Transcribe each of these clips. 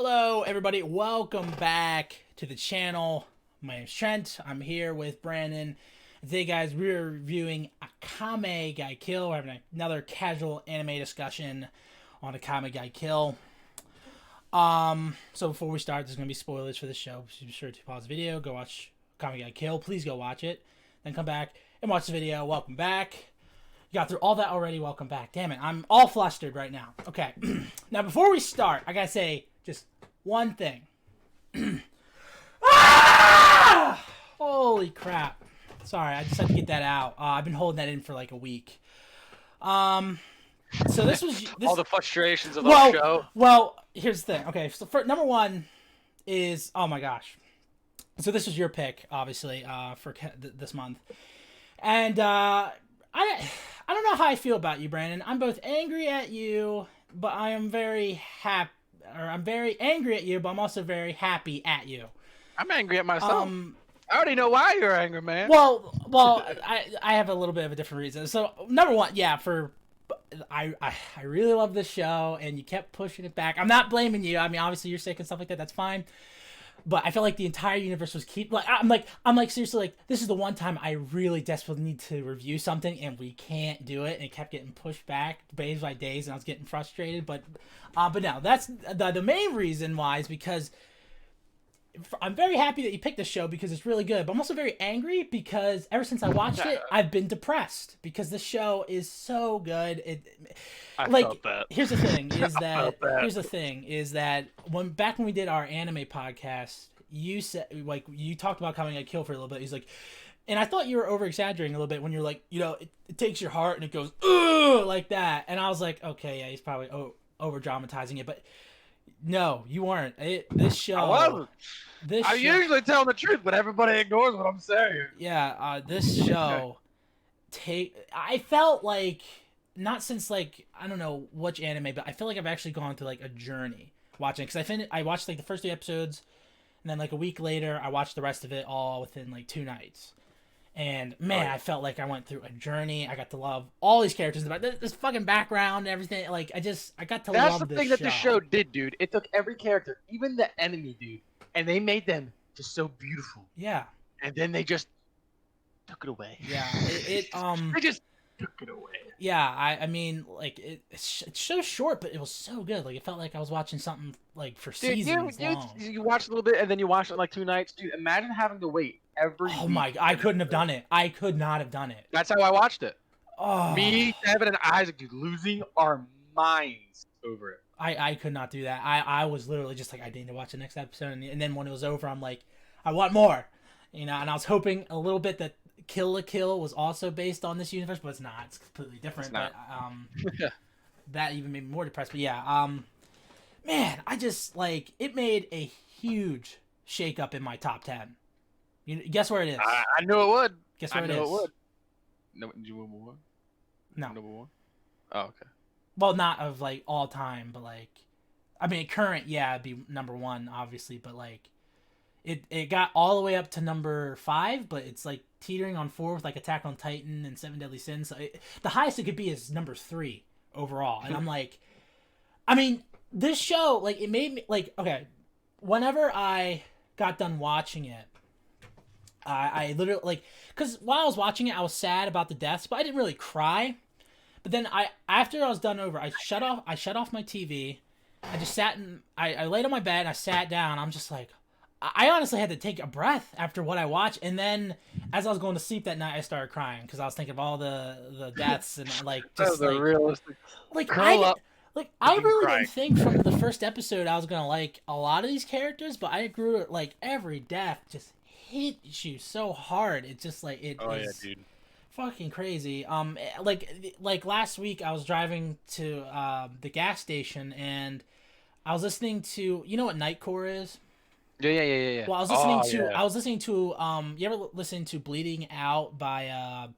Hello, everybody. Welcome back to the channel. My name's Trent. I'm here with Brandon. Today, guys, we're reviewing Akame Gai Kill. We're having another casual anime discussion on Akame Gai Kill. So before we start, there's going to be spoilers for the show. So be sure to pause the video, go watch Akame Gai Kill. Please go watch it. Then come back and watch the video. Welcome back. You got through all that already. Welcome back. Damn it. I'm all flustered right now. Okay. Now, before we start, I got to say just one thing. Ah! Holy crap. Sorry, I just had to get that out. I've been holding that in for like a week. So this was... all the frustrations of the show. Well, here's the thing. Okay, so for, number one is... Oh my gosh. So this was your pick, obviously, for this month. And I don't know how I feel about you, Brandon. I'm both angry at you, but I am very happy. Or I'm very angry at you, but I'm also very happy at you. I'm angry at myself. I already know why you're angry, man. Well, I have a little bit of a different reason. So number one, yeah, I really love this show, and you kept pushing it back. I'm not blaming you. I mean, obviously you're sick and stuff like that. That's fine. But I feel like the entire universe was I'm like seriously, like, this is the one time I really desperately need to review something and we can't do it, and it kept getting pushed back days by days, and I was getting frustrated. But no, that's the main reason why is because I'm very happy that you picked this show because it's really good, but I'm also very angry because ever since I watched it, I've been depressed because this show is so good. I felt that. Here's the thing is that when we did our anime podcast, you said, like, you talked about coming a kill for a little bit. He's like, and I thought you were over exaggerating a little bit when you're like, you know, it takes your heart and it goes ugh, like that, and I was like, okay, yeah, he's probably over dramatizing it, but no, you weren't. This show. I wasn't. I usually tell the truth, but everybody ignores what I'm saying. Yeah, this show, I felt like, not since, like, I don't know which anime, but I feel like I've actually gone through like a journey watching it, because I watched like the first 3 episodes, and then like a week later I watched the rest of it all within like 2 nights. And man, I felt like I went through a journey. I got to love all these characters, this fucking background and everything. Like, I got to love this show. That's the thing that the show did, dude. It took every character, even the enemy, dude, and they made them just so beautiful. Yeah. And then they just took it away. Yeah. They just took it away. Yeah, I mean, like, it's so short, but it was so good. Like, it felt like I was watching something like for seasons long. You watched a little bit, and then you watched it in like 2 nights, dude. Imagine having to wait every week. My, I couldn't have done it. I could not have done it. That's how I watched it. Oh. Me, Devin, and Isaac, dude, losing our minds over it. I could not do that. I was literally just like, I need to watch the next episode, and then when it was over, I'm like, I want more, you know. And I was hoping a little bit that Kill la Kill was also based on this universe, but it's not. It's completely different. But that even made me more depressed. But yeah, man, I just, like, it made a huge shake up in my top 10. You guess where it is? I knew it would. Guess where it is? It would. No, number one. No. Number one. Oh, okay. Well, not of like all time, but like, I mean, current, yeah, it'd be number 1, obviously, but like, it got all the way up to number 5, but it's like teetering on 4 with like Attack on Titan and 7 Deadly Sins. So the highest it could be is number 3 overall, and I'm like, I mean, this show, like, it made me like, okay, whenever I got done watching it, I literally, like, because while I was watching it, I was sad about the deaths, but I didn't really cry. But then after I was done over, I shut off my TV. I just sat and I laid on my bed and I sat down. I'm just like, I honestly had to take a breath after what I watched. And then as I was going to sleep that night, I started crying because I was thinking of all the deaths and like just like realistic. Like I really didn't think from the first episode I was gonna like a lot of these characters, but I grew to, like, every death just hit you so hard. It's just like it is dude. Fucking crazy. Like last week I was driving to the gas station and I was listening to, you know what Nightcore is? Yeah. Well, I was listening to you ever listen to Bleeding Out by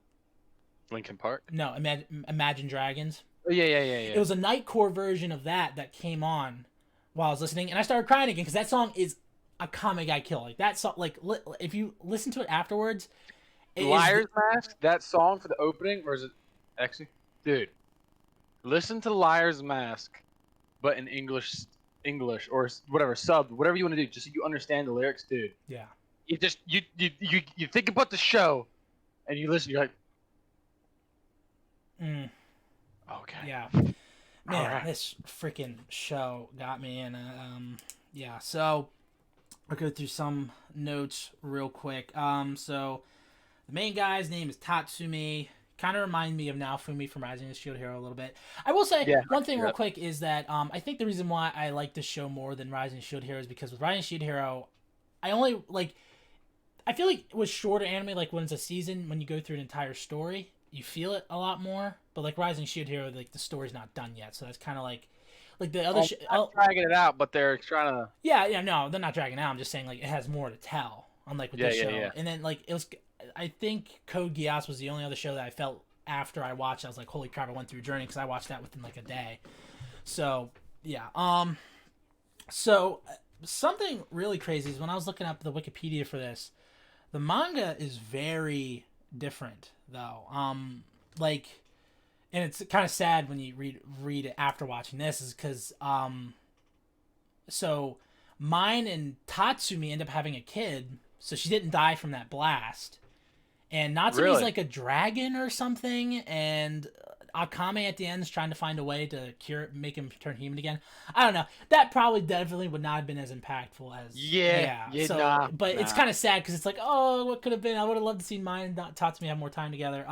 Linkin Park? No, Imagine Dragons. Oh, yeah. It was a Nightcore version of that came on while I was listening, and I started crying again because that song is Akame Gai Kill. Like, that song, like, if you listen to it afterwards, Liar's Mask, that song for the opening, or is it actually, dude? Listen to Liar's Mask, but in English English or whatever sub, whatever you want to do, just so you understand the lyrics, dude. Yeah. You just you think about the show, and you listen. You're like, Mm, okay, yeah. all Man, right. this freaking show got me in. Yeah. So I'll go through some notes real quick. So the main guy's name is Tatsumi. Kind of remind me of Naofumi from Rising of the Shield Hero a little bit. I will say Yeah, I one can thing see real that. quick is that I think the reason why I like this show more than Rising of the Shield Hero is because with Rising of the Shield Hero, I only like I feel like with shorter anime, like when it's a season, when you go through an entire story, you feel it a lot more. But like Rising Shield Hero, like the story's not done yet, so that's kind of like the other. Oh, not dragging it out, but they're trying to. Yeah, yeah, no, they're not dragging it out. I'm just saying like it has more to tell, unlike with Yeah, this yeah, show. yeah. And then like it was, I think Code Geass was the only other show that I felt after I watched. I was like, holy crap, I went through a journey because I watched that within like a day. So yeah, so something really crazy is when I was looking up the Wikipedia for this. The manga is very different though. Like, and it's kind of sad when you read it after watching this, is because so mine and Tatsumi end up having a kid, so she didn't die from that blast. And Natsumi's Really? like a dragon or something, and Akame at the end is trying to find a way to make him turn human again. I don't know. That probably definitely would not have been as impactful as Yeah, yeah, So, nah, but it's nah. kind of sad because it's like, oh, what could have been? I would have loved to see mine and Tatsumi have more time together.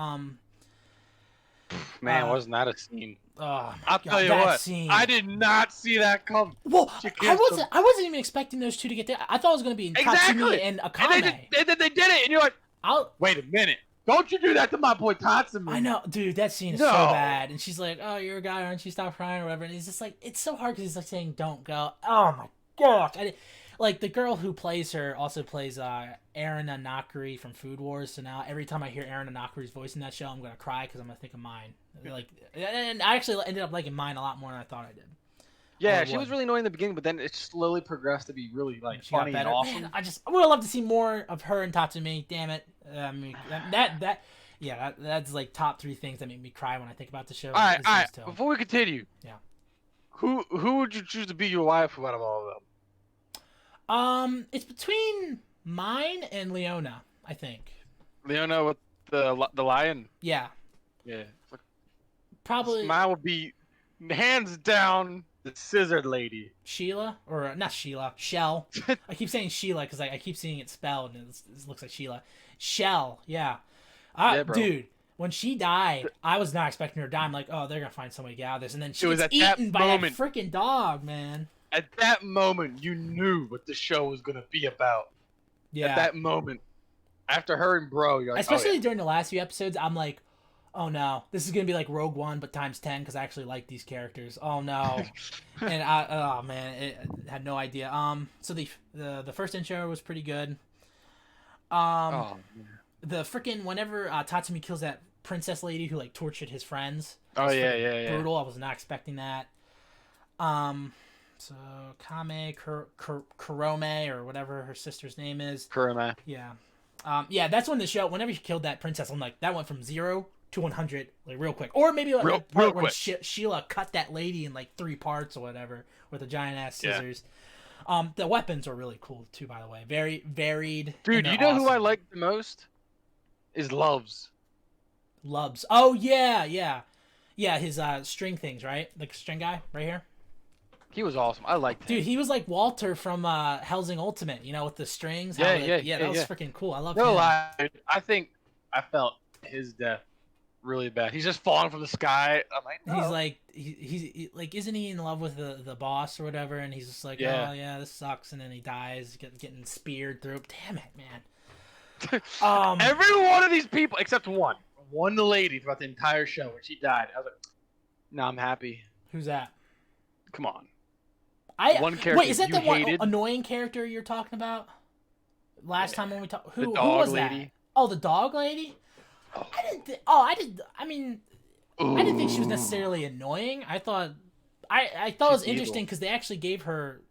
Man, Uh, wasn't that a scene? oh my I'll tell god, you that what, scene. I did not see that come. Well, She I kissed him. wasn't. I wasn't even expecting those two to get there. I thought it was gonna be Tatsumi Exactly. and And they did, Akame. and then they did it, and you're like, I'll. wait a minute. Don't you do that to my boy Tatsumi. I know, dude. That scene is so No. bad, and she's like, "Oh, you're a guy, aren't you? Stop crying, or whatever." And he's just like, it's so hard because he's like saying, "Don't go." Oh my gosh! Like the girl who plays her also plays Erina Nakari from Food Wars. So now every time I hear Erina Nakari's voice in that show, I'm gonna cry because I'm gonna think of mine. Like, and I actually ended up liking mine a lot more than I thought I did. Yeah, Or she was would. really annoying in the beginning, but then it slowly progressed to be really like She got funny and better. awesome. Man, I would have loved to see more of her and Tatsumi. Damn it. I mean, that's like top three things that make me cry when I think about the show. All right, is all those right. two. Before we continue, Yeah. who would you choose to be your wife out of all of them? It's between mine and Leona, I think. Leona with the lion. Yeah, Yeah, like, probably mine would be hands down the scissored lady. Sheila or not Sheila, Shell. I keep saying Sheila because I keep seeing it spelled and it looks like Sheila. Shell, yeah. Yeah, bro. Dude, when she died, I was not expecting her to die. I'm like, oh, they're gonna find some way to get out of this, and then she It was gets at that eaten by moment. that freaking dog, man. At that moment, you knew what the show was gonna be about. Yeah. At that moment, after her and Bro, you're like, Especially oh yeah. during the last few episodes, I'm like, oh no, this is gonna be like Rogue One but times 10 because I actually like these characters. Oh no, and oh man, I had no idea. So the first intro was pretty good. Oh, The freaking whenever Tatsumi kills that princess lady who like tortured his friends. oh was yeah, freaking yeah, yeah. brutal. I was not expecting that. So Kame Kurome or whatever her sister's name is. Kurama. Yeah. Yeah, that's when the show. Whenever she killed that princess, I'm like, that went from 0 to 100 like real quick. Or maybe like Real- the part real when quick. Sheila cut that lady in like 3 parts or whatever with a giant ass Yeah. scissors. The weapons are really cool too, by the way. Very varied. Dude, and you they're know who I awesome. like the most? Is Loves. Lubs. Oh yeah, yeah, yeah. His string things, right? Like string guy right here. He was awesome. I liked him. Dude, he was like Walter from Helsing Ultimate. You know, with the strings. Yeah, like, yeah, That was yeah. freaking cool. I love No him. lie, dude. I think I felt his death really bad. He's just falling from the sky. I'm like, no. He's like he's like, isn't he in love with the boss or whatever? And he's just like, Yeah. oh yeah, this sucks. And then he dies, getting speared through. Damn it, man. Every one of these people, except one lady throughout the entire show when she died. I was like, no, I'm happy. Who's that? Come on. I One character wait. Is that you the one hated? annoying character you're talking about? Last Yeah. time when we talked, The who dog was lady. that? Oh, the dog lady. Oh. I did. I mean, I didn't think she was necessarily annoying. I thought it was She's interesting evil. because they actually gave her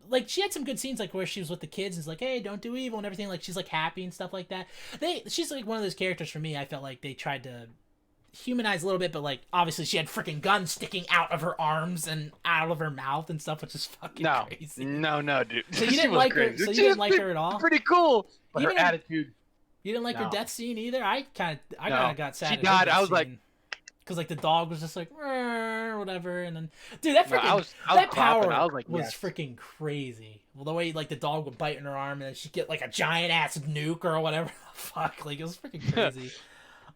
like she had some good scenes like where she was with the kids and it's like, hey, don't do evil and everything. Like she's like happy and stuff like that. She's like one of those characters for me. I felt like they tried to humanized a little bit, but like obviously she had freaking guns sticking out of her arms and out of her mouth and stuff, which is fucking crazy. No, dude. So you didn't like her. So you didn't like her at all. Pretty cool, but You her didn't- attitude. You didn't like her death scene either. I kind of got sad. She at her died. death I was like, scene. Because like the dog was just like whatever, and then dude, that freaking I was that clapping. power I was like, was yes. freaking crazy. Well, the way like the dog would bite in her arm, and then she'd get like a giant ass nuke or whatever. Fuck, like it was freaking crazy.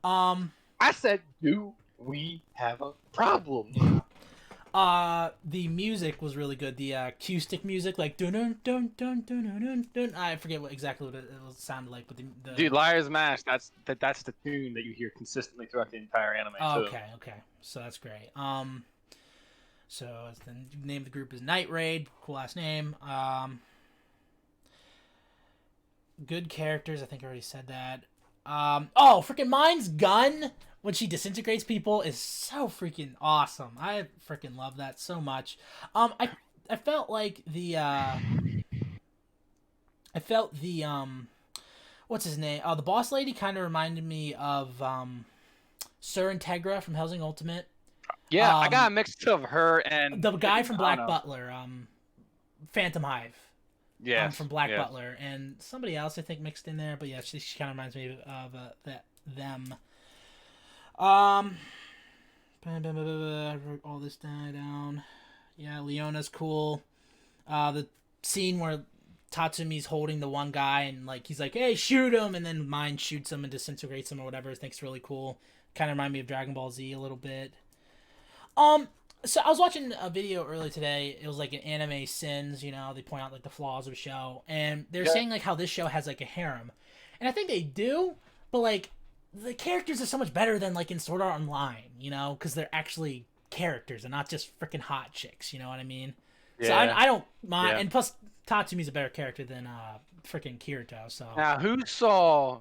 I said, do we have a problem? The music was really good. The acoustic music, like dun dun dun dun dun dun dun. I forget exactly what it sounded like, but the Dude, Liar's Mask. That's the tune that you hear consistently throughout the entire anime. Oh, too. okay, so that's great. So the name of the group is Night Raid. Cool ass name. Good characters. I think I already said that. Oh, freaking Mine's gun when she disintegrates people is so freaking awesome. I freaking love that so much. I felt like what's his name? The boss lady kind of reminded me of Sir Integra from Hellsing Ultimate. Yeah, I got a mix of her and the guy from Black Butler, Phantom Hive. Yeah, from Black Butler, and somebody else I think mixed in there, but yeah, she kind of reminds me of them. I wrote all this down. Yeah, Leona's cool. The scene where Tatsumi's holding the one guy and like he's like, "Hey, shoot him!" and then Mine shoots him and disintegrates him or whatever. I think it's really cool. Kind of remind me of Dragon Ball Z a little bit. So I was watching a video earlier today. It was like an anime sins, you know, they point out like the flaws of the show, and they're saying like how this show has like a harem, and I think they do, but like the characters are so much better than like in Sword Art Online, you know, because they're actually characters and not just freaking hot chicks. You know what I mean? Yeah. So I don't mind, and plus Tatsumi's a better character than freaking Kirito. So now, who saw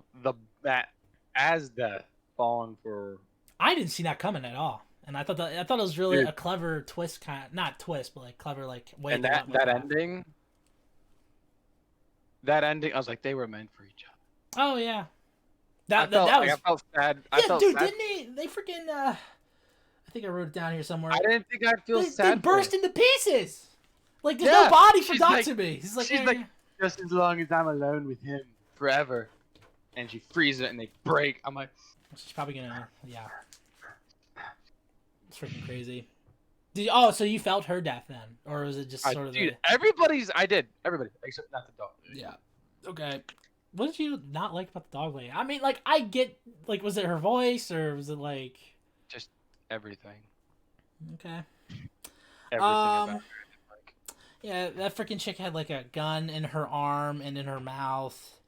that as death falling for? I didn't see that coming at all. And I thought it was really a clever twist, not twist, but like clever like way. And that ending, I was like, they were meant for each other. Oh yeah, that was. I felt sad. Yeah, dude, didn't they freaking? I think I wrote it down here somewhere. I didn't think I'd feel sad. They burst into pieces. Like there's no body for Tatsumi. She's like, just as long as I'm alone with him forever, and she freezes it and they break. I'm like, she's probably gonna, yeah. It's freaking crazy. So you felt her death then, or was it just sort of? Dude, I did. Everybody except not the dog. Yeah. Okay. What did you not like about the dog lady? I mean, like, I get, like, was it her voice or was it like? Just everything. Okay. Everything about her. Yeah, that freaking chick had like a gun in her arm and in her mouth.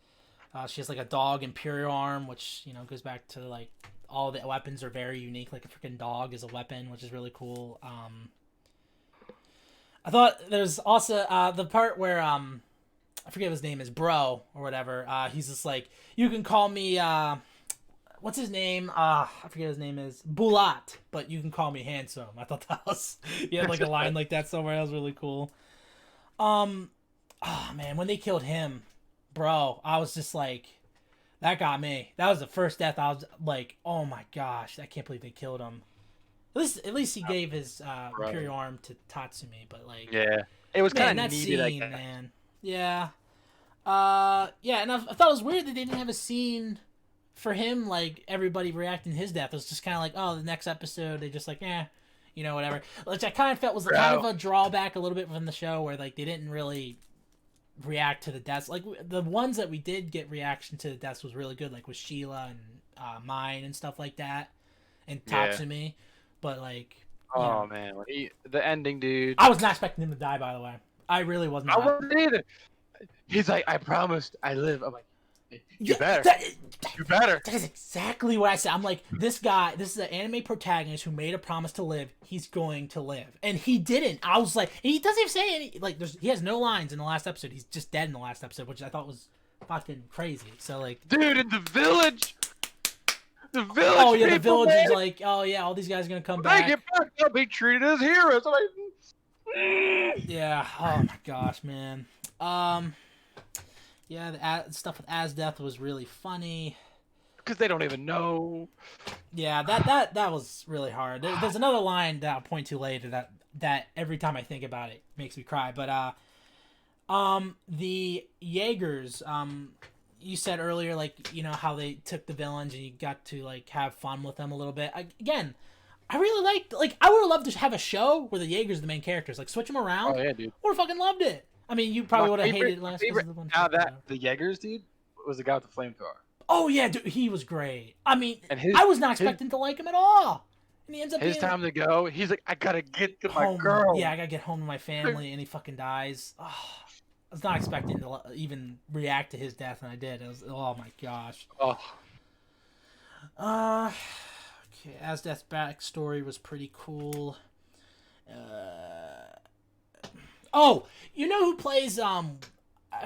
She has like a dog imperial arm, which goes back to like. All the weapons are very unique. Like a freaking dog is a weapon, which is really cool. I thought there's also the part where I forget what his name is, Bro or whatever. He's just like, you can call me what's his name? I forget what his name is, Bulat, but you can call me handsome. I thought that was he had like a line like that somewhere. That was really cool. Oh man, when they killed him, bro, I was just like. That got me. That was the first death. I was like, "Oh my gosh, I can't believe they killed him." At least he gave his imperial arm to Tatsumi, but like, yeah, it was kind of needed, scene, like that. man. Yeah, yeah, and I thought it was weird that they didn't have a scene for him, like everybody reacting to his death. It was just kind of like, oh, the next episode they just like, whatever. Which I kind of felt was kind of a drawback a little bit from the show, where like they didn't really react to the deaths. Like the ones that we did get reaction to the deaths was really good, like with Sheila and Mine and stuff like that, and Tatsumi. Yeah. But like, man, the ending, dude. I was not expecting him to die. By the way, I really was not. I wasn't either. He's like, I promised I live. I'm like, you better. You better. That is exactly what I said. I'm like, this is an anime protagonist who made a promise to live. He's going to live, and he didn't. I was like, he doesn't even say any. Like, he has no lines in the last episode. He's just dead in the last episode, which I thought was fucking crazy. So like, dude, in the village. The village. Oh yeah, people, the village man. is like, oh yeah, all these guys are gonna come back. They get back, they'll be treated as heroes. I'm like, yeah. Oh my gosh, man. Yeah, the stuff with Asdeath was really funny. because they don't even know. Yeah, that was really hard. There's another line that I'll point to later that every time I think about it makes me cry. But the Jaegers, you said earlier, like, you know, how they took the villains and you got to like have fun with them a little bit. Again, I really liked, like, I would have loved to have a show where the Jaegers are the main characters, like switch them around. Oh yeah, dude. Would have fucking loved it. I mean, you probably would have hated it My last favorite because of the one. out of that the Jaegers, dude, was the guy with the flamethrower. Oh yeah, dude, he was great. I mean, And I was not expecting to like him at all. And he ends up his being time to go. He's like, I gotta get to my home. girl. Yeah, I gotta get home to my family, and he fucking dies. Oh, I was not expecting to even react to his death, and I did. It was, oh my gosh. Oh, Okay. Asdeath's backstory was pretty cool. Oh, you know who plays I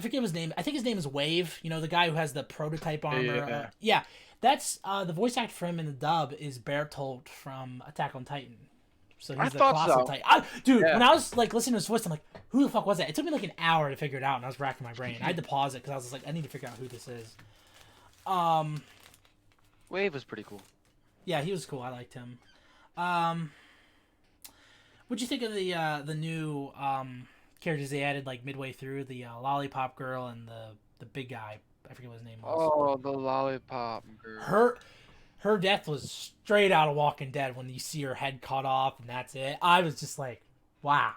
forget his name. I think his name is Wave. You know, the guy who has the prototype armor. Yeah. That's the voice actor for him in the dub is Bertolt from Attack on Titan. So he's the colossal Titan. Dude, when I was like listening to his voice, I'm like, who the fuck was that? It took me like an hour to figure it out, and I was racking my brain. I had to pause it because I was just like, I need to figure out who this is. Wave was pretty cool. Yeah, he was cool. I liked him. What'd you think of the new characters they added like midway through? The lollipop girl and the big guy. I forget what his name was. Oh, the lollipop girl. Her death was straight out of Walking Dead when you see her head cut off and that's it. I was just like, wow.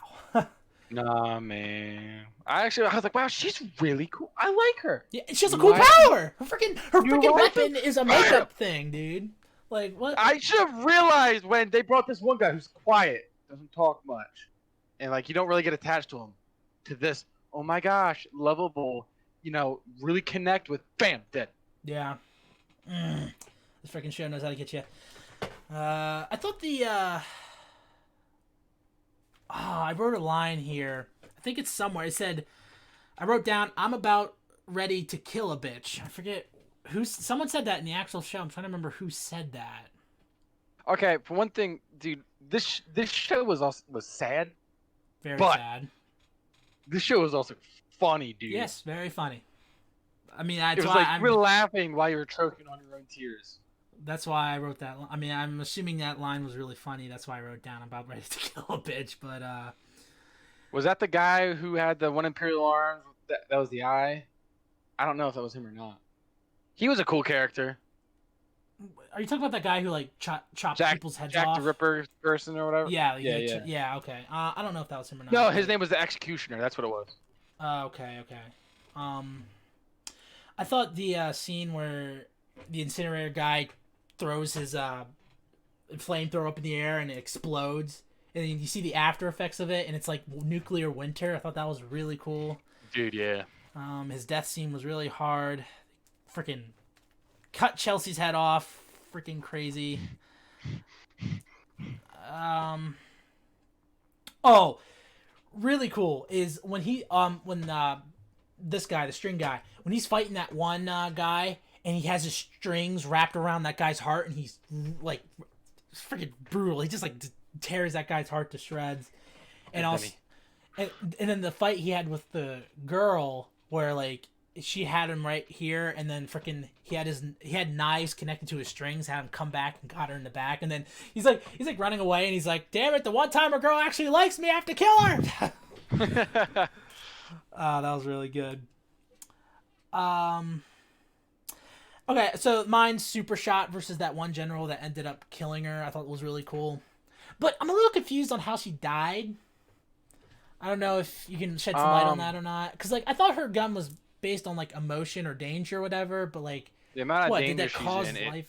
Nah, man. I was like, wow, she's really cool. I like her. Yeah, she has a cool power. Her freaking weapon is a makeup thing, dude. Like, what? I should have realized when they brought this one guy who's quiet, doesn't talk much, and like you don't really get attached to him, to this, oh my gosh, lovable, you know, really connect with, bam, dead. Yeah. This freaking show knows how to get you. I thought I wrote a line here. I think it's somewhere. It said, I wrote down, I'm about ready to kill a bitch. I forget someone said that in the actual show. I'm trying to remember who said that. Okay, for one thing, dude, this show was sad. Very sad. This show was also funny, dude. Yes, very funny. I mean, that's it was why like we're laughing while you were choking on your own tears. That's why I wrote that. I mean, I'm assuming that line was really funny. That's why I wrote down about ready to kill a bitch. But was that the guy who had the one Imperial arms? That was the eye. I don't know if that was him or not. He was a cool character. Are you talking about that guy who like chopped people's heads Jack off? Jack the Ripper person or whatever? Yeah. Okay. I don't know if that was him or not. No, his name was the Executioner. That's what it was. Okay. I thought the scene where the incinerator guy throws his flamethrower up in the air and it explodes, and then you see the after effects of it, and it's like nuclear winter. I thought that was really cool. Dude, yeah. His death scene was really hard. Freaking cut Chelsea's head off. Freaking crazy. Oh, really cool is when this guy, the string guy, when he's fighting that one guy and he has his strings wrapped around that guy's heart and he's like freaking brutal. He just like tears that guy's heart to shreds. And also, and then the fight he had with the girl where like she had him right here and then freaking he had knives connected to his strings, had him come back and got her in the back, and then he's like running away and he's like, damn it, the one time a girl actually likes me, I have to kill her. That was really good. Okay, so mine's Super Shot versus that one general that ended up killing her. I thought it was really cool. But I'm a little confused on how she died. I don't know if you can shed some light on that or not. Because, like, I thought her gun was based on, like, emotion or danger or whatever, but, like, the amount of danger did that cause she's in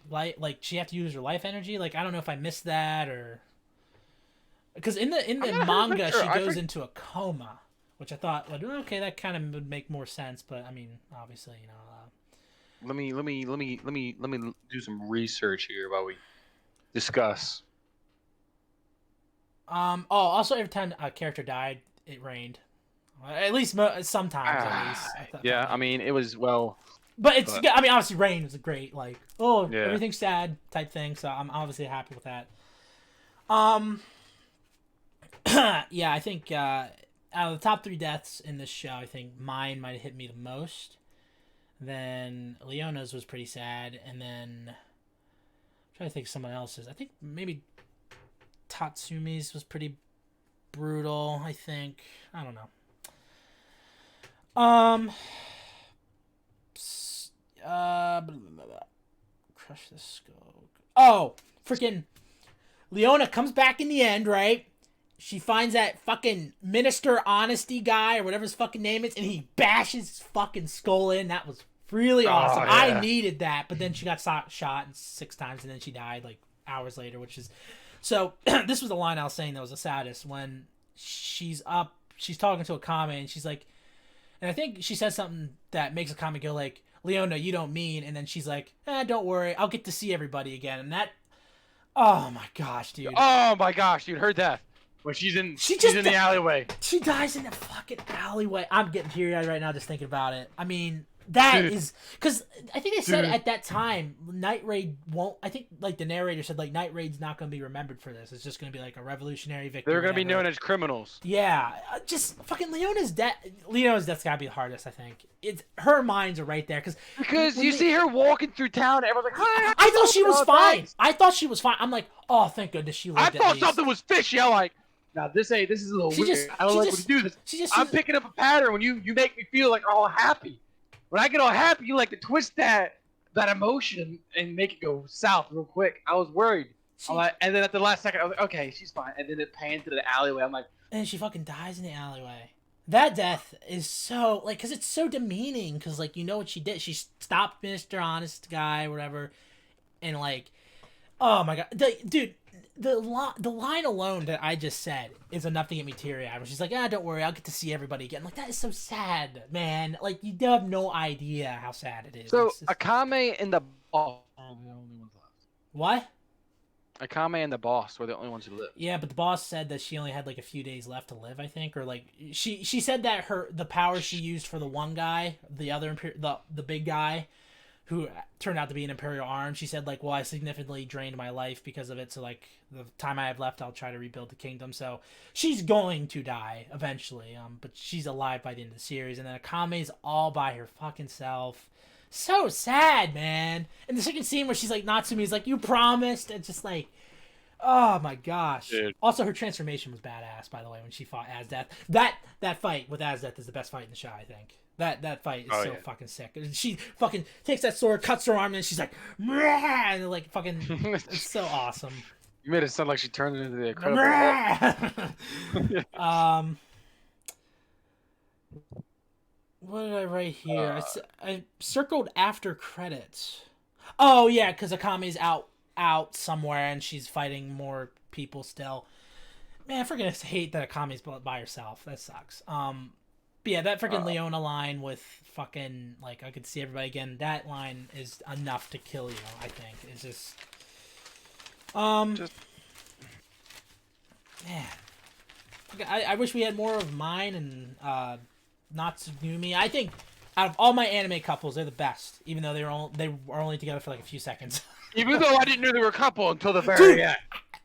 like, she have to use her life energy? Like, I don't know if I missed that or... Because in the manga, she goes into a coma, which I thought, well, okay, that kind of would make more sense. But I mean, obviously, you know. Let me do some research here while we discuss. Also, every time a character died, it rained. At least sometimes, at least. I mean, it was well. But I mean, obviously, rain was a great everything's sad type thing. So I'm obviously happy with that. Yeah, I think out of the top 3 deaths in this show, I think mine might have hit me the most. Then Leona's was pretty sad, and then I'm trying to think of someone else's. I think maybe Tatsumi's was pretty brutal. I think I don't know. Blah, blah, blah. Crush the skull. Oh, freaking Leona comes back in the end, right? She finds that fucking Minister Honesty guy or whatever his fucking name is, and he bashes his fucking skull in. That was really awesome. yeah. I needed that, but then she got shot 6 times, and then she died like hours later, which is... So, this was the line I was saying that was the saddest, when she's talking to Akame, and she's like... And I think she says something that makes Akame go like, Leona, you don't mean... And then she's like, don't worry, I'll get to see everybody again. And that... Oh my gosh, dude. Oh my gosh, dude, her death. When she's in the alleyway. She dies in the fucking alleyway. I'm getting teary-eyed right now just thinking about it. I mean, that is... Because I think they said at that time, Night Raid won't... I think, like, the narrator said, like, Night Raid's not going to be remembered for this. It's just going to be, like, a revolutionary victory. They're going to be known as criminals. Yeah. Just fucking Leona's death's got to be the hardest, I think. Her minds are right there. Because you see her walking through town, everyone's like, hi, I thought she was fine. Thanks. I thought she was fine. I'm like, oh, thank goodness she lived. I thought something was fishy. I'm like, now this is a little weird. I don't like when you do this. I'm picking up a pattern when you make me feel like all happy. When I get all happy, you like to twist that emotion and make it go south real quick. I was worried. And then at the last second, I was like, okay, she's fine. And then it panned to the alleyway. I'm like, and she fucking dies in the alleyway. That death is so, like, because it's so demeaning, because, like, you know what she did. She stopped Mr. Honest Guy, or whatever, and, like, oh, my God. Dude, the line alone that I just said is enough to get me teary-eyed. She's like, don't worry, I'll get to see everybody again. Like, that is so sad, man. Like, you have no idea how sad it is. So, Akame and the boss are the only ones left. What? Akame and the boss were the only ones who lived. Yeah, but the boss said that she only had like a few days left to live, I think, or like she said that the power she used for the one guy, the big guy, who turned out to be an Imperial arm. She said like, well, I significantly drained my life because of it. So like the time I have left, I'll try to rebuild the kingdom. So she's going to die eventually. But she's alive by the end of the series, and then Akame's all by her fucking self. So sad, man. And the second scene where she's like, Natsumi's like, you promised. It's just like, oh my gosh. Dude. Also, her transformation was badass, by the way, when she fought Azdeath. That fight with Azdeath is the best fight in the show, I think. That fight is fucking sick. She fucking takes that sword, cuts her arm, and then she's like, Mrah! And like fucking, it's so awesome. You made it sound like she turned it into the Incredible Hulk. What did I write here? I circled after credits. Oh yeah, because Akame's out somewhere and she's fighting more people still. Man, I freaking hate that Akame's by herself. That sucks. But yeah, that freaking Leona line with fucking like I could see everybody again. That line is enough to kill you. I think it's just. Man, I wish we had more of mine and Natsugumi. I think out of all my anime couples, they're the best, even though they were only together for like a few seconds. Even though I didn't know they were a couple until the very end.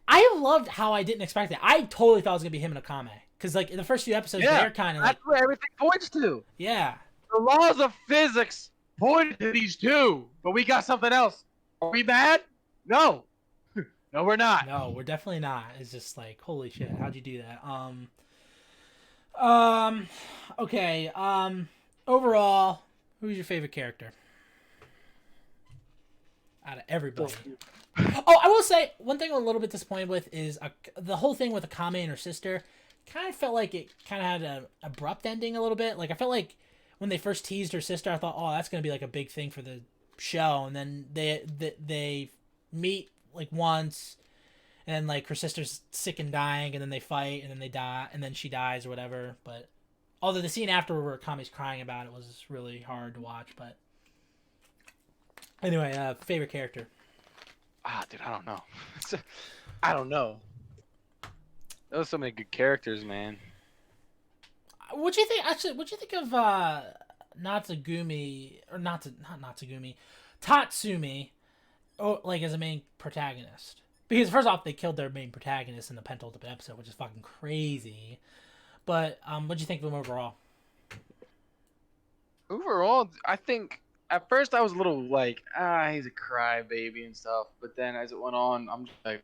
I loved how I didn't expect it. I totally thought it was gonna be him and Akame, because like in the first few episodes, they're kind of like that's what everything points to. Yeah, the laws of physics point to these two, but we got something else. Are we mad? No, no, we're not. No, we're definitely not. It's just like holy shit, how'd you do that? Okay. Overall, who's your favorite character out of everybody? Oh, I will say one thing I'm a little bit disappointed with is the whole thing with Akame and her sister. Kind of felt like it kind of had an abrupt ending a little bit. Like I felt like when they first teased her sister, I thought, oh, that's gonna be like a big thing for the show, and then they meet like once. And like her sister's sick and dying, and then they fight, and then they die, and then she dies or whatever. But although the scene after where Kami's crying about it was really hard to watch, but anyway, favorite character. Dude, I don't know. I don't know. There's so many good characters, man. What'd you think? Actually, what'd you think of Natsugumi or not Natsugumi, Tatsumi, like as a main protagonist? Because first off, they killed their main protagonist in the penultimate episode, which is fucking crazy. But what'd you think of him overall? Overall, I think At first, I was a little like, he's a crybaby and stuff. But then as it went on, I'm just like,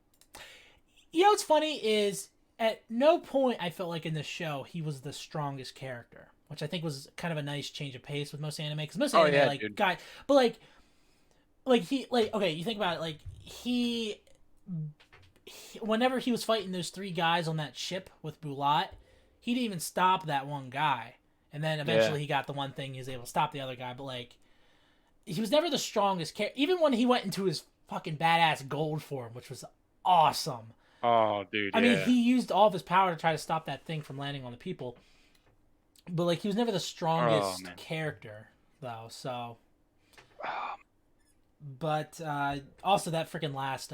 You know what's funny is at no point I felt like in the show he was the strongest character, which I think was kind of a nice change of pace with most anime, because most oh anime yeah, like dude. guy, but like he like okay, you think about it, like whenever he was fighting those three guys on that ship with Bulat, he didn't even stop that one guy, and then Yeah. eventually he got the one thing, he was able to stop the other guy, but like he was never the strongest character, even when he went into his fucking badass gold form, which was awesome. Oh, dude. I mean, Yeah. he used all of his power to try to stop that thing from landing on the people, but like he was never the Oh strongest man. character though. So, Oh, but also that freaking last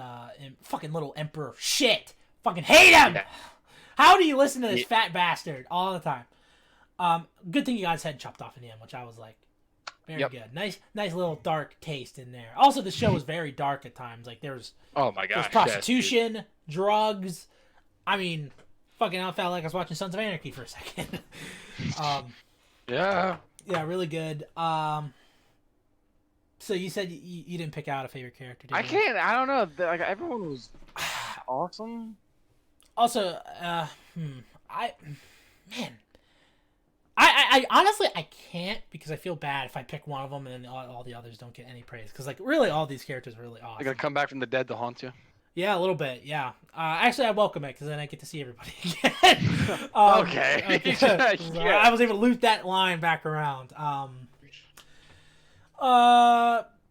fucking little emperor shit, fucking hate him. yeah. How do you listen to this Yeah. fat bastard all the time? Good thing you got his head chopped off in the end, which I was like, very Yep. good. Nice little dark taste in there. Also, the show was very dark at times. Like there's Oh my gosh. prostitution, drugs. I mean, fucking, I felt like I was watching Sons of Anarchy for a second. Yeah. Yeah, really good. So you said you didn't pick out a favorite character, did I you? can't. I don't know. Like everyone was awesome. Also, I, man, I honestly I can't, because I feel bad if I pick one of them and then all the others don't get any praise, because like really all these characters are really They're awesome. gonna come back from the dead to haunt you. Yeah, a little bit. Yeah. Actually, I welcome it because then I get to see everybody again. Okay. Yeah. I was able to loop that line back around.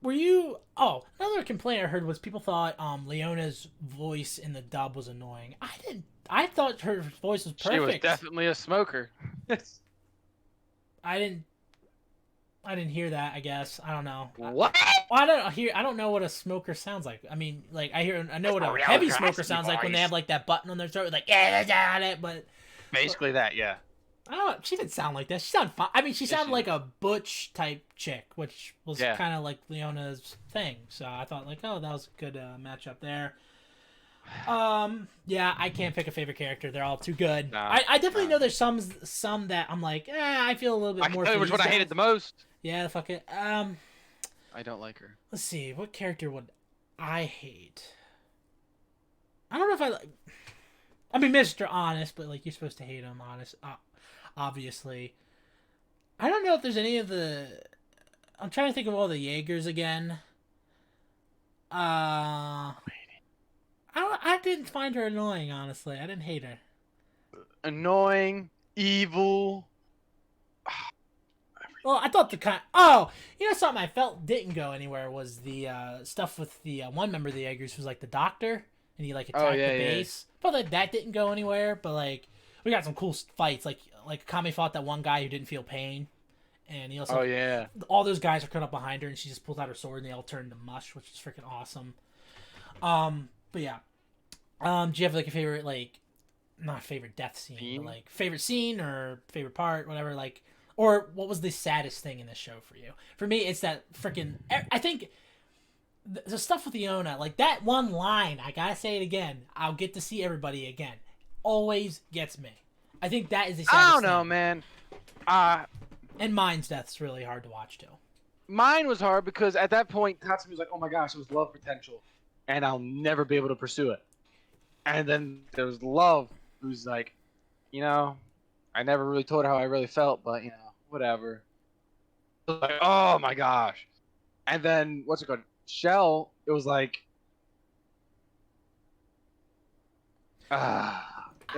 Were you? Oh, another complaint I heard was people thought Leona's voice in the dub was annoying. I didn't. I thought her voice was perfect. She was definitely a smoker. I didn't. I didn't hear that. I guess I don't know. What? Well, I don't hear. I don't know what a smoker sounds like. I mean, like I know what a heavy smoker sounds like when they have like that button on their throat, like yeah, but Basically that, yeah. I don't know. She didn't sound like that. She sounded fine. I mean, she sounded she like a butch type chick, which was Yeah. kind of like Leona's thing. So I thought like, oh, that was a good matchup there. Yeah, I can't pick a favorite character. They're all too good. Nah, I definitely nah. know there's some that I'm like, I feel a little bit I can more. tell you for which one these I hated guys. the most. Yeah, fuck it. I don't like her. Let's see. What character would I hate? I don't know if I like. I mean, Mr. Honest, but like you're supposed to hate him, honest. Obviously. I don't know if there's any of the. I'm trying to think of all the Jaegers again. I didn't find her annoying, honestly. I didn't hate her. Annoying, evil. Well, I thought the kind. Oh, you know something I felt didn't go anywhere was the stuff with the one member of the Jaegers who's like the doctor, and he like attacked yeah, the yeah. base. Felt like that didn't go anywhere, but like we got some cool fights. Like Akame fought that one guy who didn't feel pain, and he also Oh yeah. all those guys are cut up behind her, and she just pulls out her sword, and they all turn into mush, which is freaking awesome. But yeah. Do you have like a favorite, like, not favorite death scene, but like favorite scene or favorite part, whatever, like, or what was the saddest thing in this show for you? For me, it's that freaking. I think the stuff with Iona, like that one line. I gotta say it again. I'll get to see everybody again. Always gets me. I think that is the saddest I don't know, thing. man. And Mine's death's really hard to watch too. Mine was hard because at that point, Tatsumi was like, "Oh my gosh, it was love potential, and I'll never be able to pursue it." And then there was Love, who's like, I never really told her how I really felt, but whatever. Like, oh my gosh. And then what's it called? Shell. It was like, it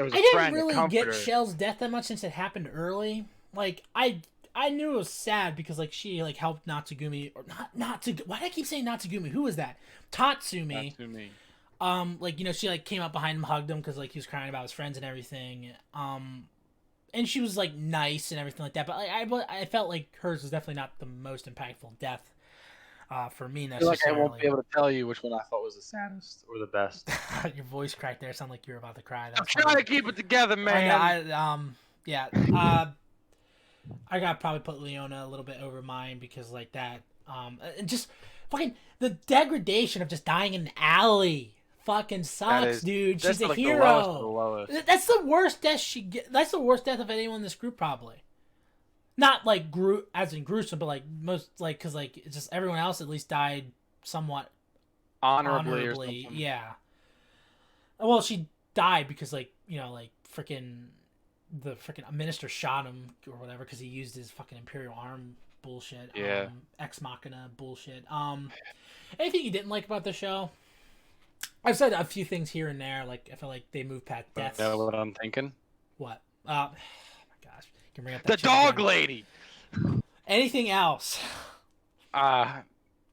was a I didn't friend, a really get comforter. Shell's death that much since it happened early. Like I knew it was sad because like she like helped Natsugumi, or not to why do I keep saying Natsugumi? Who was that? Tatsumi. Tatsumi. Like she like came up behind him, hugged him because like he was crying about his friends and everything. And she was like nice and everything like that. But like I felt like hers was definitely not the most impactful death. For me I feel necessarily. like I won't be able to tell you which one I thought was the saddest or the best. Your voice cracked there. Sounded like you were about to cry. I'm That's trying to keep it together, man. Yeah. I gotta probably put Leona a little bit over mine because like that. And just fucking the degradation of just dying in an alley. Fucking sucks, dude. She's a like hero. The lowest of the lowest. That's the worst death she get. That's the worst death of anyone in this group, probably. Not like as in gruesome, but like most like because like it's just everyone else at least died somewhat Honorably or honorably. something. Yeah. Well, she died because like like freaking the freaking minister shot him or whatever because he used his fucking imperial arm bullshit. Yeah. Ex machina bullshit. Anything you didn't like about the show? I've said a few things here and there. Like I feel like they moved past You deaths. know what I'm thinking? What? Oh my gosh, you can bring up that The shit dog again. lady. Anything else? No,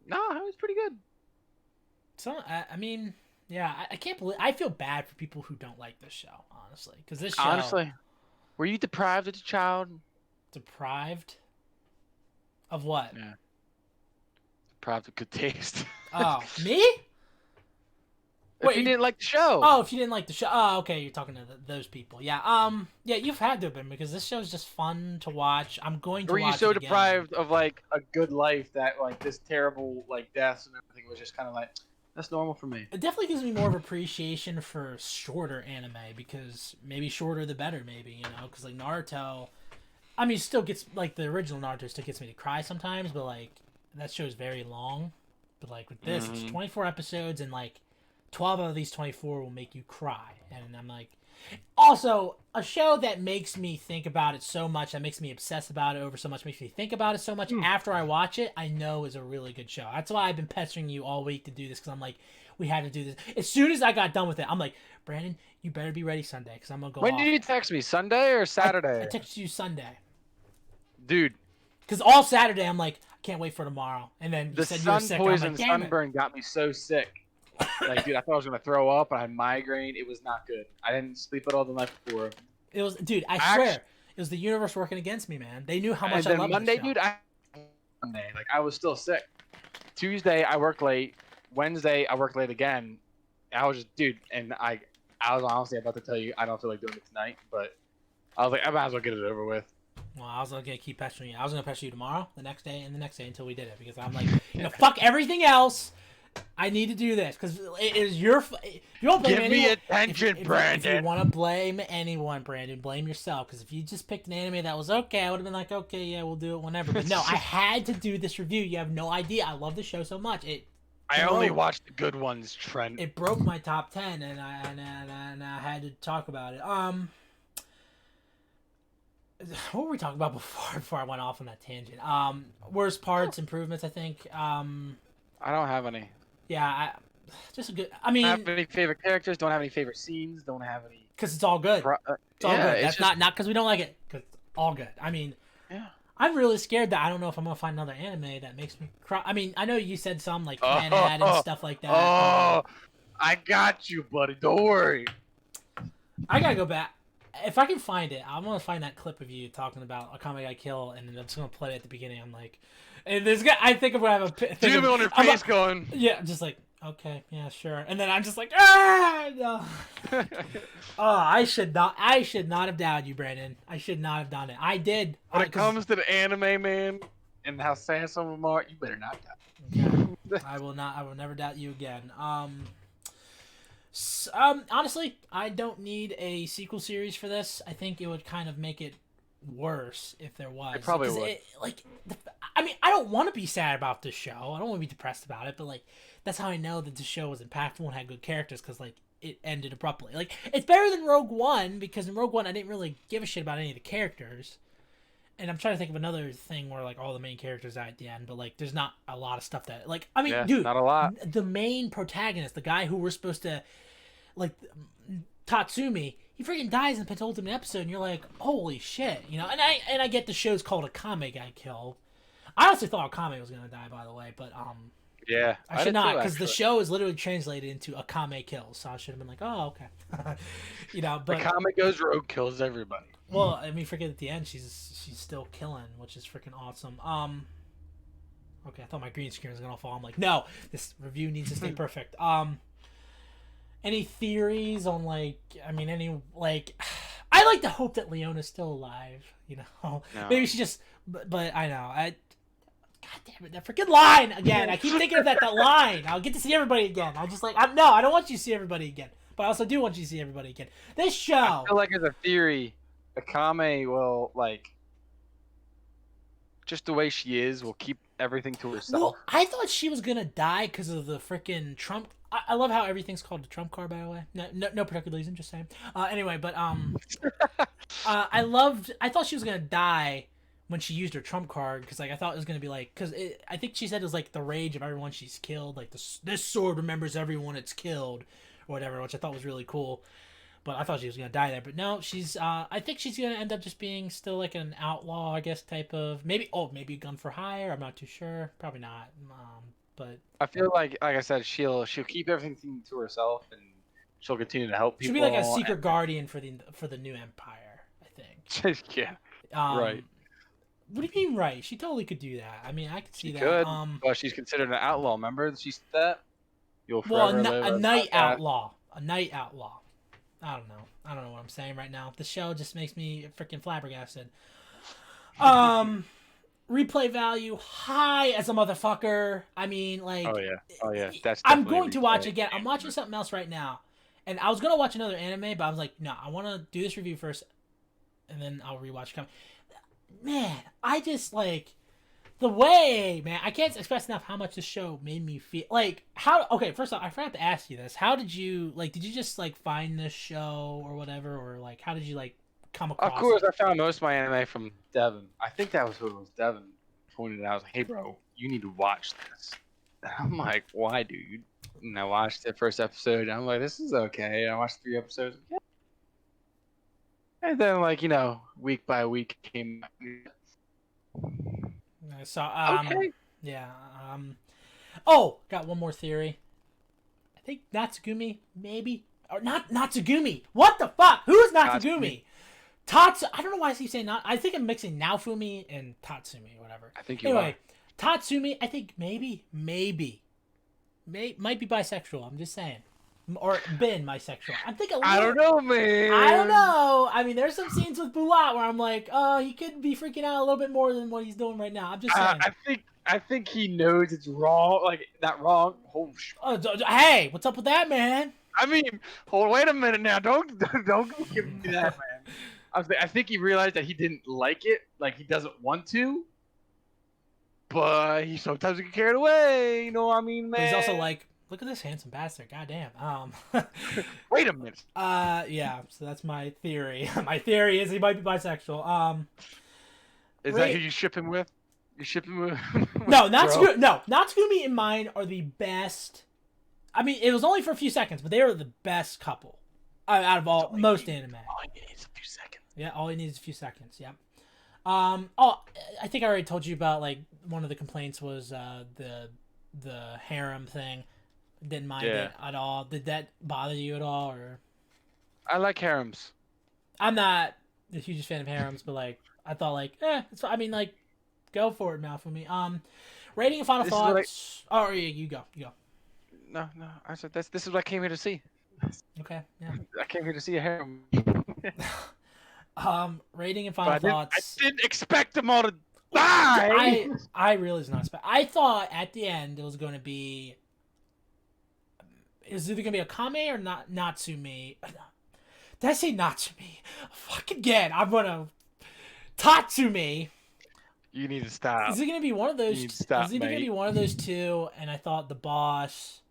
it was pretty good. So I mean, yeah, I can't believe I feel bad for people who don't like this show, honestly, because this show Honestly, were you deprived as a child? deprived of what? Yeah. Deprived of good taste. Oh, me? If you didn't like the show. Oh, if you didn't like the show. Oh, okay, you're talking to those people. Yeah. Yeah, you've had to have been because this show's just fun to watch. I'm going to Were you watch so it again. deprived of like a good life that like this terrible like deaths and everything was just kind of like that's normal for me? It definitely gives me more of appreciation for shorter anime because maybe shorter the better, maybe because like Naruto, I mean, still gets like the original Naruto still gets me to cry sometimes, but like that show's very long. But like with this, it's 24 episodes and like 12 out of these 24 will make you cry, and I'm like, also a show that makes me think about it so much, that makes me obsess about it over so much, makes me think about it so much after I watch it, I know is a really good show. That's why I've been pestering you all week to do this because I'm like, we had to do this. As soon as I got done with it, I'm like, Brandon, you better be ready Sunday because I'm gonna go. When off. did you text me? Sunday or Saturday? I texted you Sunday. Dude, because all Saturday I'm like, I can't wait for tomorrow, and then you said you were sun sick. poison I'm like, damn sunburn got me so sick. Like, dude, I thought I was gonna throw up. I had migraine. It was not good. I didn't sleep at all the night before. It was, dude. I swear, it was the universe working against me, man. They knew how much I loved Monday, this show. dude, Monday, like I was still sick. Tuesday, I worked late. Wednesday, I worked late again. I was just, dude, and I was honestly about to tell you I don't feel like doing it tonight, but I was like, I might as well get it over with. Well, I was gonna keep pestering you. I was gonna pester you tomorrow, the next day, and the next day until we did it because I'm like, fuck everything else. I need to do this because it is your. You don't blame Give anyone. me attention, Brandon. If you want to blame anyone, Brandon, blame yourself. Because if you just picked an anime that was okay, I would have been like, okay, yeah, we'll do it whenever. But no, I had to do this review. You have no idea. I love the show so much. I only watched the good ones, Trent. It broke my top 10, and I had to talk about it. What were we talking about before I went off on that tangent? Worst parts, improvements, I think. I don't have any. Yeah, just a good. I mean, don't have any favorite characters. Don't have any favorite scenes. Don't have any. Because it's all good. It's all good. That's just... not because we don't like it. Because it's all good. I mean, yeah. I'm really scared that I don't know if I'm gonna find another anime that makes me cry. I mean, I know you said some like Manad and stuff like that. Oh, I got you, buddy. Don't worry. I gotta go back. If I can find it, I'm gonna find that clip of you talking about Akame got killed, and I'm just gonna play it at the beginning. I'm like, and there's I think I'm gonna have a Dude on your face going. Yeah, just like, okay, yeah, sure. And then I'm just like, ah, no. Oh, I should not have doubted you, Brandon. I should not have done it. I did. When it comes to the anime, man, and how sad some of them are, you better not doubt. Okay. I will never doubt you again. Honestly, I don't need a sequel series for this. I think it would kind of make it worse if there was. It probably would. I mean, I don't want to be sad about this show. I don't want to be depressed about it, but like, that's how I know that the show was impactful and had good characters because like it ended abruptly. Like, it's better than Rogue One because in Rogue One I didn't really give a shit about any of the characters. And I'm trying to think of another thing where like all the main characters die at the end, but like there's not a lot of stuff that like I mean, dude, not a lot. The main protagonist, the guy who we're supposed to like, Tatsumi, he freaking dies in the penultimate episode, and you're like, holy shit, And I get the show's called Akame got killed. I honestly thought Akame was gonna die, by the way, but yeah, I should not because the show is literally translated into Akame kills, so I should have been like, oh okay, But Akame goes rogue, kills everybody. Well, I mean, forget at the end, she's still killing, which is freaking awesome. Okay, I thought my green screen was gonna fall. I'm like, no, this review needs to stay perfect. Any theories on I like to hope that Leona's still alive. No. Maybe she just, but I know God damn it, that freaking line again. I keep thinking of that line. I'll get to see everybody again. I don't want you to see everybody again, but I also do want you to see everybody again. This show. I feel like as a theory, Akame will just the way she is, will keep everything to herself. Well, I thought she was gonna die because of the freaking Trump. I love how everything's called a Trump card, by the way. No particular reason, just saying. Anyway, but I thought she was gonna die when she used her Trump card because like I thought it was gonna be like because I think she said it was like the rage of everyone she's killed. Like this sword remembers everyone it's killed, or whatever, which I thought was really cool. But I thought she was gonna die there. But no, she's. I think she's gonna end up just being still like an outlaw, I guess, type of maybe. Oh, maybe a gun for hire. I'm not too sure. Probably not. But I feel like I said, she'll keep everything to herself, and she'll continue to help she'll people. be like a secret guardian for the new empire. I think. Yeah, right. What do you mean, right? She totally could do that. I mean, I could see She that. could, but she's considered an outlaw. Remember, she said that. You'll Well, forever live a as night outcast. outlaw. A night outlaw. I don't know. I don't know what I'm saying right now. The show just makes me freaking flabbergasted. Replay value high as a motherfucker. I mean, like. Oh yeah. That's. I'm Definitely going to watch replay. again. I'm watching something else right now, and I was gonna watch another anime, but I was like, no, I want to do this review first, and then I'll rewatch. Man, I just like the way, man. I can't express enough how much this show made me feel. Like how? Okay, first off, I forgot to ask you this. How did you like? Did you just like find this show or whatever, or like how did you like come across? Of course, it? I found most of my anime from Devin. I think that was who it was. Devin pointed it out. I was like, "Hey, bro, you need to watch this." And I'm like, "Why, dude?" And I watched the first episode. And I'm like, "This is okay." And I watched 3 episodes. Yeah. And then, like week by week came. So Okay. yeah oh, got one more theory. I think Natsugumi, maybe. Or not Natsugumi. What the fuck? Who's Natsugumi? Tatsu. I don't know why I keep saying not. I think I'm mixing Naofumi and Tatsumi or whatever. I think you Anyway, Tatsumi, I think maybe. Might be bisexual. I'm just saying. Or been bisexual. I'm thinking. I don't know, man. I don't know. I mean, there's some scenes with Bulat where I'm like, he could be freaking out a little bit more than what he's doing right now. I'm just saying. I think he knows it's wrong. Like not wrong. Oh, hey, what's up with that, man? I mean, wait a minute now. Don't give me that, man. I think he realized that he didn't like it. Like he doesn't want to. But he sometimes get carried away. You know what I mean, man? But he's also like, look at this handsome bastard. Goddamn. Wait a minute. Yeah. So that's my theory. My theory is he might be bisexual. Is that who you ship him with? You ship him with? No, Natsugumi and mine are the best. I mean, it was only for a few seconds, but they are the best couple out of most anime. All you need is a few seconds. Yeah, all you need is a few seconds. Yeah. Oh, I think I already told you about like one of the complaints was the harem thing. Didn't mind it at all. Did that bother you at all, or? I like harems. I'm not the hugest fan of harems, but like I thought like it's. I mean like, go for it, Malfumi. Rating and final thoughts. Oh yeah, you go. No. I said this is what I came here to see. Okay. Yeah. I came here to see a harem. Rating and final thoughts. I didn't expect them all to die. I really was not expect. I thought at the end it was going to be. Is either going to be Akame or not Natsumi? Did I say Natsumi? Fuck again. I'm gonna Tatsumi. You need to stop. Is it going to be one of those? You need to stop, is it going to be one of those two? And I thought the boss.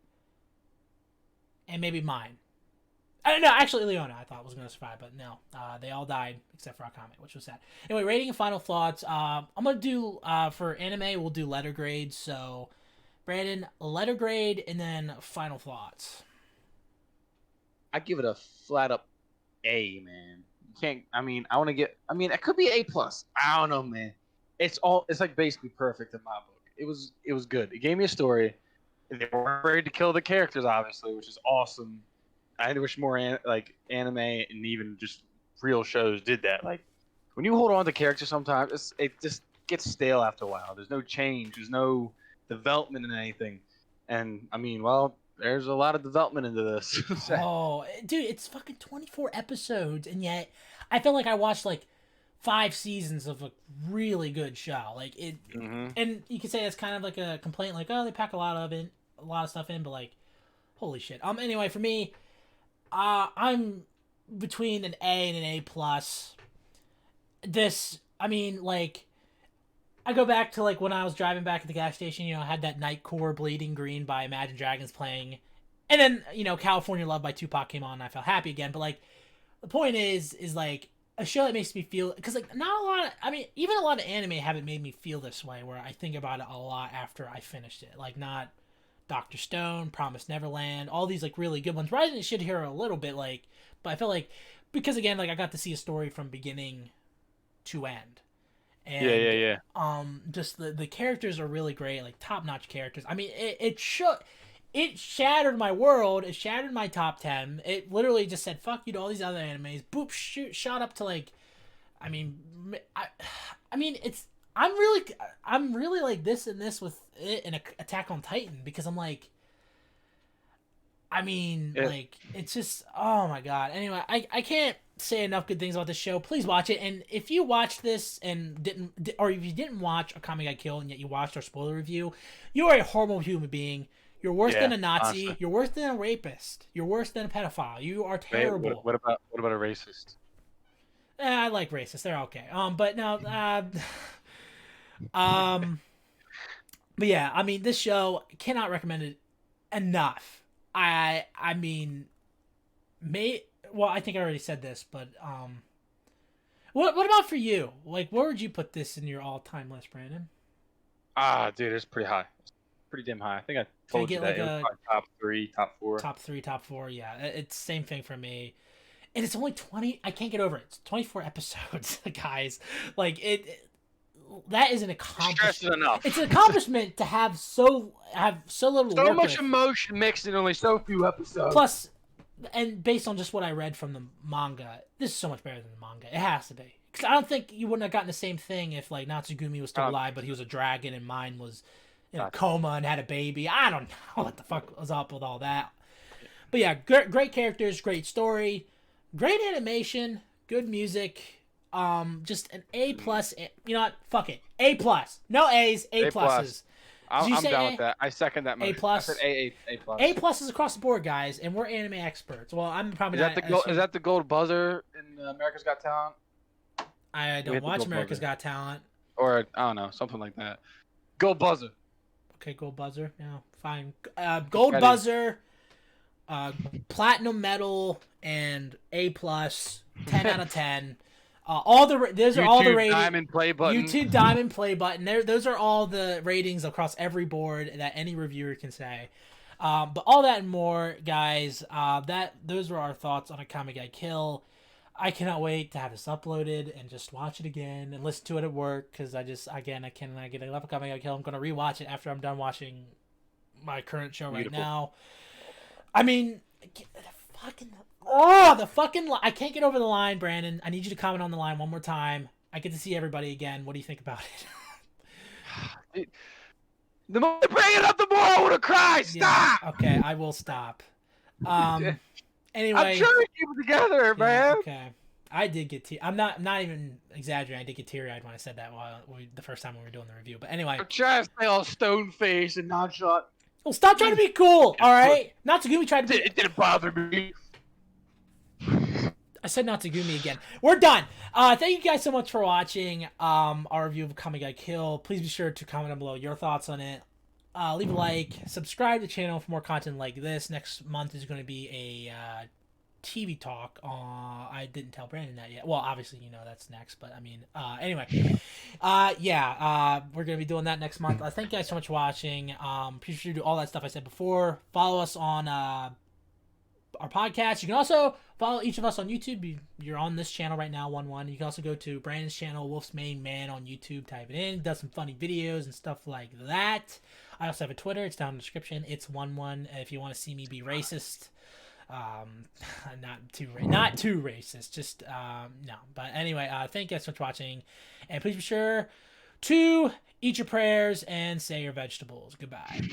And maybe mine. No, actually, Leona I thought was going to survive, but no. They all died except for Akame, which was sad. Anyway, rating and final thoughts. I'm going to do, for anime, we'll do letter grades. So, Brandon, letter grade, and then final thoughts. I give it a flat up A, man. You can't, I want to get, it could be A+. I don't know, man. It's like basically perfect in my book. It was good. It gave me a story. They weren't afraid to kill the characters, obviously, which is awesome. I wish more anime and even just real shows did that. Like when you hold on to characters, sometimes it just gets stale after a while. There's no change. There's no development in anything. And there's a lot of development into this. Oh, dude, it's fucking 24 episodes, and yet I feel like I watched like 5 seasons of a really good show. Like it, and you could say it's kind of like a complaint, like they pack a lot of stuff in, but like, holy shit. Anyway, for me, I'm between an A and an A+. This, I go back to like when I was driving back at the gas station. I had that Night Core Bleeding Green by Imagine Dragons playing, and then California Love by Tupac came on, and I felt happy again. But like the point is like a show that makes me feel, because like not a lot of, I mean, even a lot of anime haven't made me feel this way, where I think about it a lot after I finished it. Like not Dr. Stone, Promised Neverland, all these like really good ones. Rising Shit Hero a little bit, like, but I felt like, because again, like I got to see a story from beginning to end. Yeah, And yeah, yeah. just the characters are really great, like top notch characters. I mean, it shattered my world. It shattered my top 10. It literally just said fuck you to all these other animes. Boop, shot up to like, I mean, I mean, I'm really like this and this with it and Attack on Titan, because I'm like, I mean, like, it's just, oh my god. Anyway, I can't say enough good things about this show. Please watch it. And if you watched this and didn't, or if you didn't watch Akame Got Killed and yet you watched our spoiler review, you are a horrible human being. You're worse than a Nazi. Honestly. You're worse than a rapist. You're worse than a pedophile. You are terrible. Wait, what about a racist? I like racists. They're okay. But no, um, but yeah, I mean, this show cannot recommend it enough. I mean, well, I think I already said this, but what about for you? Like, where would you put this in your all-time list, Brandon? Ah, dude, it's pretty high. It's pretty damn high. I think I told you that it was probably top 3, top 4. Top 3, top 4. Yeah, it's same thing for me. And it's only 20. I can't get over it. It's 24 episodes, guys. Like that is an accomplishment. Enough. It's an accomplishment to have so little. So much emotion mixed in only so few episodes. Plus, and based on just what I read from the manga, this is so much better than the manga. It has to be, because I don't think you wouldn't have gotten the same thing if like Natsugumi was still alive, but he was a dragon and mine was in a coma and had a baby. I don't know what the fuck was up with all that. But yeah, great characters, great story, great animation, good music. Just an A+. You know what? Fuck it. A+. No A's. A+. I'm down with that. I second that motion. A+. I said A+. A+ is across the board, guys, and we're anime experts. Well, I'm probably not. Is that the gold buzzer in America's Got Talent? I don't watch America's Got Talent. Or I don't know, something like that. Gold buzzer. Okay, gold buzzer. Yeah, fine. Gold buzzer, platinum medal, and A+. 10 out of 10. Those are all the ratings. Diamond play button. YouTube diamond play button. Those are all the ratings across every board that any reviewer can say. But all that and more, guys. Those were our thoughts on Akame Got Kill. I cannot wait to have this uploaded and just watch it again and listen to it at work, because I cannot get enough of Akame Got Kill. I'm gonna rewatch it after I'm done watching my current show right now. I mean, the fucking I can't get over the line, Brandon. I need you to comment on the line one more time. I get to see everybody again. What do you think about it? The more you bring it up, the more I want to cry. Stop! Yeah, okay, I will stop. Anyway. I'm trying to keep it together, man. Okay. I did get I'm not even exaggerating. I did get teary-eyed when I said that the first time we were doing the review. But anyway. I'm trying to stay all stone-faced and nonchalant. Well, stop trying to be cool, alright? Natsugumi tried to be... It didn't bother me. I said Natsugumi again. We're done. Thank you guys so much for watching our review of Akame Got Kill. Please be sure to comment down below your thoughts on it. Leave a like. Subscribe to the channel for more content like this. Next month is going to be a TV talk. I didn't tell Brandon that yet. Well, obviously, that's next. But, I mean, anyway. We're going to be doing that next month. Thank you guys so much for watching. Be sure to do all that stuff I said before. Follow us on our podcast. You can also follow each of us on YouTube. You're on this channel right now, OneOne. You can also go to Brandon's channel, Wolf's Main Man, on YouTube. Type it in. Does some funny videos and stuff like that. I also have a Twitter. It's down in the description. It's OneOne. If you want to see me be racist, not too racist. Just no. But anyway, thank you guys so much for watching, and please be sure to eat your prayers and say your vegetables. Goodbye.